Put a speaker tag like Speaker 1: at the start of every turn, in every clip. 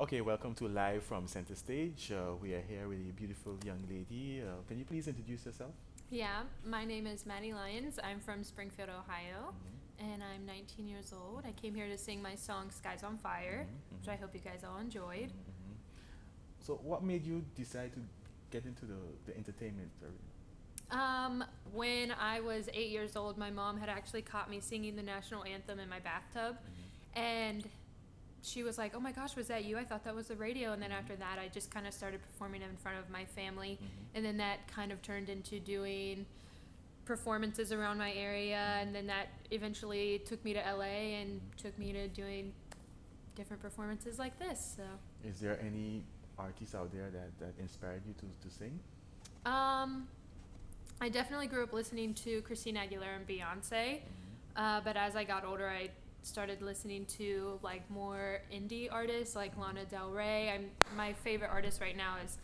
Speaker 1: Okay, welcome to Live from Center Stage. We are here with a beautiful young lady. Can you please introduce yourself?
Speaker 2: Yeah, my name is Mati Lyons. I'm from Springfield, Ohio,
Speaker 1: Mm-hmm.
Speaker 2: and I'm 19 years old. I came here to sing my song Skies on Fire,
Speaker 1: Mm-hmm.
Speaker 2: which I hope you guys all enjoyed.
Speaker 1: Mm-hmm. So, what made you decide to get into the entertainment arena?
Speaker 2: When I was 8 years old, my mom had actually caught me singing the national anthem in my bathtub,
Speaker 1: Mm-hmm.
Speaker 2: and she was like, "Oh my gosh, was that you? I thought that was the radio." And then
Speaker 1: Mm-hmm.
Speaker 2: after that, I just kind of started performing in front of my family,
Speaker 1: Mm-hmm.
Speaker 2: and then that kind of turned into doing performances around my area, and then that eventually took me to LA and took me to doing different performances like this. So,
Speaker 1: Is there any artists out there that inspired you to sing?
Speaker 2: um, I definitely grew up listening to Christina Aguilera and Beyonce,
Speaker 1: Mm-hmm.
Speaker 2: but as I got older, I started listening to like more indie artists like Lana Del Rey. My favorite artist right now is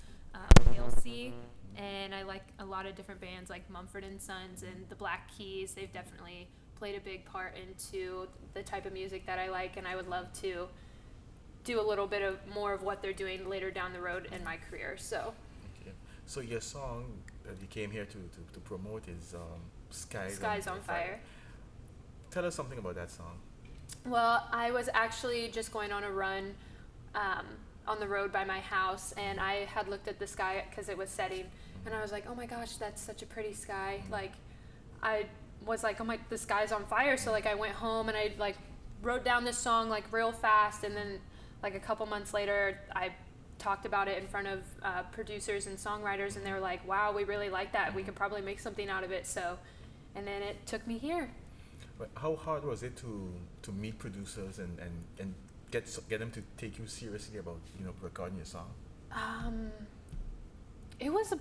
Speaker 2: PLC, and I like a lot of different bands like Mumford and Sons and the Black Keys. They've definitely played a big part into the type of music that I like, and I would love to do a little bit of more of what they're doing later down the road in my career. So,
Speaker 1: Okay. So your song that you came here to promote is
Speaker 2: Skies on Fire.
Speaker 1: Tell us something about that song.
Speaker 2: Well, I was actually just going on a run um, on the road by my house, and I had looked at the sky because it was setting, and I was like, "Oh my gosh, that's such a pretty sky!" Like, I was like, "Oh my, the sky's on fire!" So like, I went home and I like wrote down this song like real fast, and then like a couple months later, I talked about it in front of producers and songwriters, and they were like, "Wow, we really like that. We could probably make something out of it." So, and then it took me here.
Speaker 1: But how hard was it to meet producers and get them to take you seriously about recording your song?
Speaker 2: Um, it was a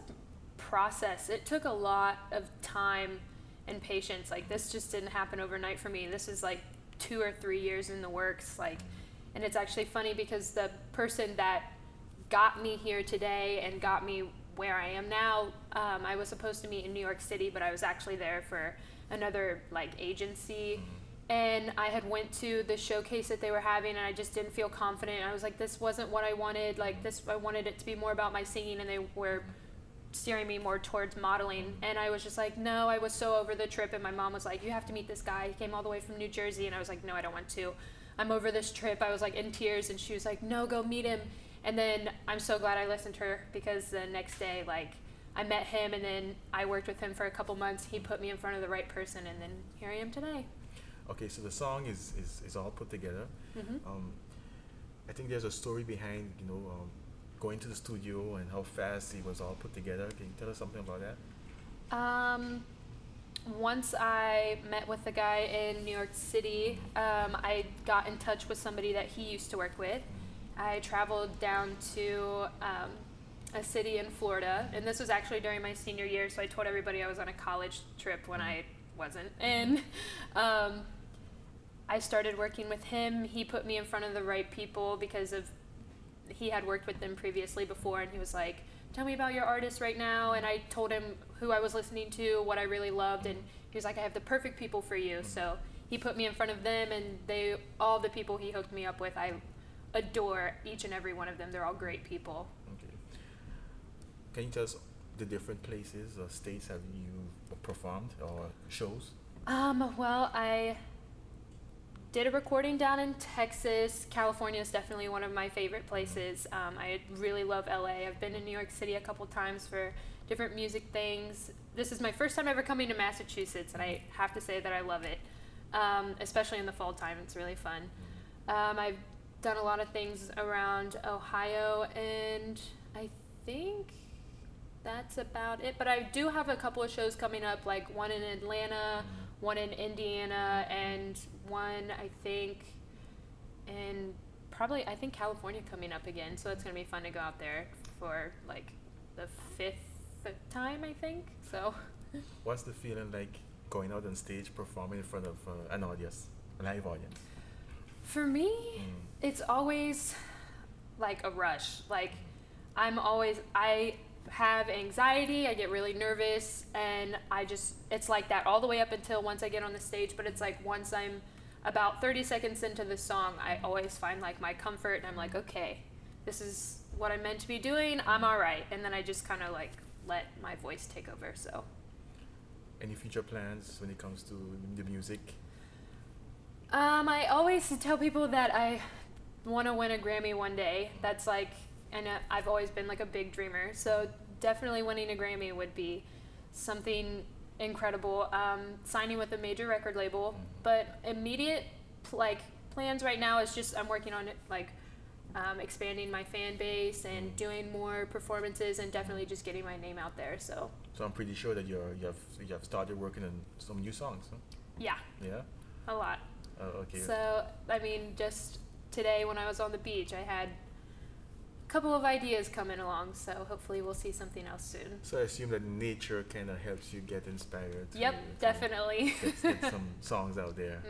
Speaker 2: process. It took a lot of time and patience. Like, this just didn't happen overnight for me. This is like 2 or 3 years in the works. Like, and it's actually funny because the person that got me here today and got me where I am now, I was supposed to meet in New York City, but I was actually there for another like agency, and I had went to the showcase that they were having, and I just didn't feel confident. I was like, this wasn't what I wanted. Like, this, I wanted it to be more about my singing, and they were steering me more towards modeling. And I was just like, no. I was so over the trip, and my mom was like, you have to meet this guy. He came all the way from New Jersey. And I was like, no, I don't want to. I'm over this trip. I was like in tears, and she was like, no, go meet him. And then I'm so glad I listened to her, because the next day, like, I met him, and then I worked with him for a couple months. He put me in front of the right person, and then here I am today.
Speaker 1: Okay, so the song is all put together.
Speaker 2: Hmm.
Speaker 1: I think there's a story behind going to the studio and how fast it was all put together. Can you tell us something about that?
Speaker 2: Once I met with the guy in New York City, I got in touch with somebody that he used to work with. I traveled down to a city in Florida, and this was actually during my senior year, so I told everybody I was on a college trip when I wasn't. And I started working with him. He put me in front of the right people because of he had worked with them previously before, and he was like, tell me about your artist right now. And I told him who I was listening to, what I really loved, and he was like, I have the perfect people for you. So he put me in front of them, and all the people he hooked me up with, I adore each and every one of them. They're all great people.
Speaker 1: Okay. Can you tell us the different places or states have you performed or shows?
Speaker 2: Well, I did a recording down in Texas. California is definitely one of my favorite places. I really love LA. I've been to New York City a couple times for different music things. This is my first time ever coming to Massachusetts, and I have to say that I love it, especially in the fall time. It's really fun. I've done a lot of things around Ohio, and I think that's about it. But I do have a couple of shows coming up, like one in Atlanta, one in Indiana, and one I think in I think California coming up again. So it's gonna be fun to go out there for like the fifth time, I think. So
Speaker 1: What's the feeling like going out on stage performing in front of an audience, a live audience?
Speaker 2: for me, it's always like a rush. Like, I have anxiety, I get really nervous, and it's like that all the way up until once I get on the stage. But it's like once I'm about 30 seconds into the song, I always find like my comfort, and I'm like, okay, this is what I'm meant to be doing. I'm all right. And then I just kind of like let my voice take over. So.
Speaker 1: Any future plans when it comes to the music?
Speaker 2: I always tell people that I want to win a Grammy one day. That's like, and I've always been like a big dreamer. So definitely winning a Grammy would be something incredible. Signing with a major record label, but immediate like plans right now is just I'm working on it, like expanding my fan base and doing more performances and definitely just getting my name out there. So
Speaker 1: I'm pretty sure that you have started working on some new songs, huh?
Speaker 2: Yeah.
Speaker 1: Yeah.
Speaker 2: A lot.
Speaker 1: Okay.
Speaker 2: So I mean, just today when I was on the beach, I had a couple of ideas coming along. So hopefully we'll see something else soon.
Speaker 1: So I assume that nature kind of helps you get inspired.
Speaker 2: Yep, definitely.
Speaker 1: Get some songs out there.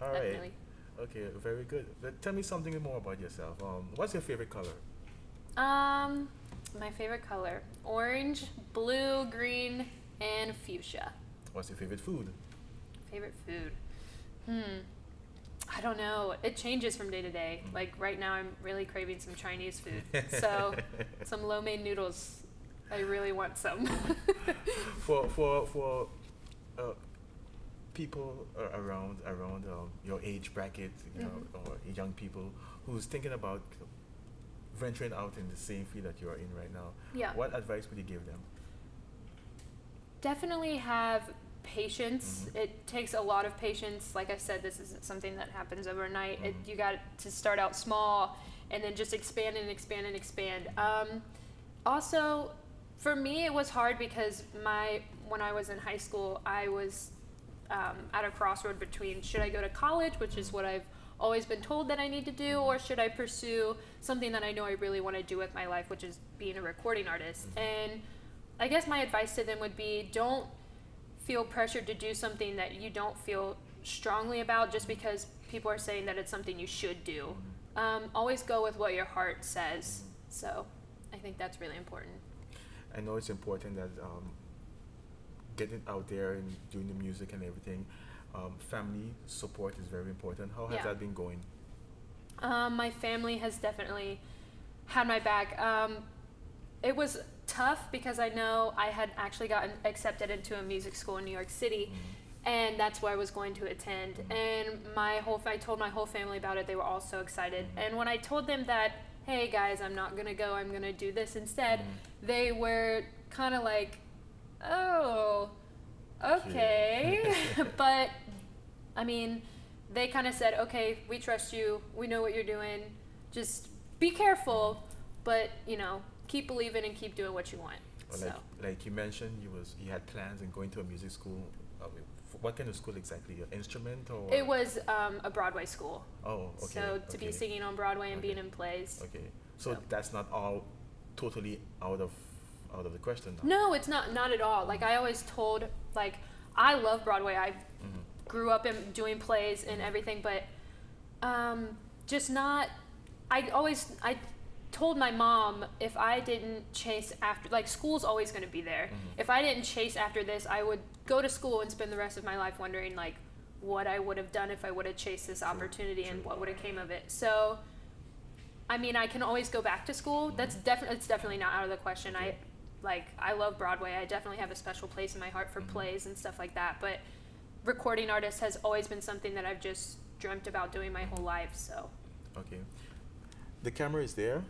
Speaker 1: All right.
Speaker 2: Definitely.
Speaker 1: Okay, very good. But tell me something more about yourself. What's your favorite color?
Speaker 2: My favorite color: orange, blue, green, and fuchsia.
Speaker 1: What's your favorite food?
Speaker 2: Favorite food? I don't know. It changes from day to day. Like right now, I'm really craving some Chinese food. So, some lo mein noodles. I really want some.
Speaker 1: for people around your age bracket, you know, or young people who's thinking about venturing out in the same field that you are in right now.
Speaker 2: Yeah.
Speaker 1: What advice would you give them?
Speaker 2: Definitely have patience. It takes a lot of patience. Like I said, this isn't something that happens overnight. You got to start out small and then just expand and expand and expand. Also, for me, it was hard because when I was in high school, I was at a crossroad between should I go to college, which is what I've always been told that I need to do, or should I pursue something that I know I really want to do with my life, which is being a recording artist. And I guess my advice to them would be, don't feel pressured to do something that you don't feel strongly about just because people are saying that it's something you should do. Always go with what your heart says. So I think that's really important.
Speaker 1: I know it's important that getting out there and doing the music and everything, family support is very important. How has that been going?
Speaker 2: My family has definitely had my back. It was tough because I know I had actually gotten accepted into a music school in New York City, and that's where I was going to attend. And I told my whole family about it. They were all so excited. And when I told them that, hey guys, I'm not gonna go, I'm gonna do this instead, they were kind of like, oh, okay. But I mean, they kind of said, okay, we trust you, we know what you're doing, just be careful, but you know, keep believing and keep doing what you want.
Speaker 1: Well, like you mentioned, you had plans in going to a music school. What kind of school exactly? An instrument or?
Speaker 2: It was a Broadway school.
Speaker 1: Oh, okay.
Speaker 2: So to be singing on Broadway and being in plays.
Speaker 1: Okay, so that's not all totally out of the question now.
Speaker 2: No, it's not at all. Like I always told, like I love Broadway. I grew up in doing plays and everything, but just not. I told my mom if I didn't chase after, like school's always going to be there. If I didn't chase after this, I would go to school and spend the rest of my life wondering like what I would have done if I would have chased this opportunity and what would have came of it. So, I mean, I can always go back to school. It's definitely not out of the question. I love Broadway. I definitely have a special place in my heart for plays and stuff like that. But recording artist has always been something that I've just dreamt about doing my whole life. So.
Speaker 1: Okay. The camera is there.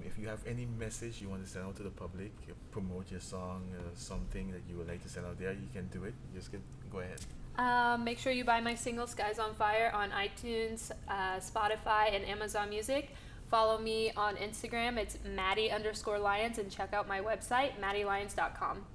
Speaker 1: If you have any message you want to send out to the public, promote your song, something that you would like to send out there, you can do it. Go ahead.
Speaker 2: Make sure you buy my single Skies on Fire on iTunes, Spotify, and Amazon Music. Follow me on Instagram. It's Mati_Lyons, and check out my website, MatiLyons.com.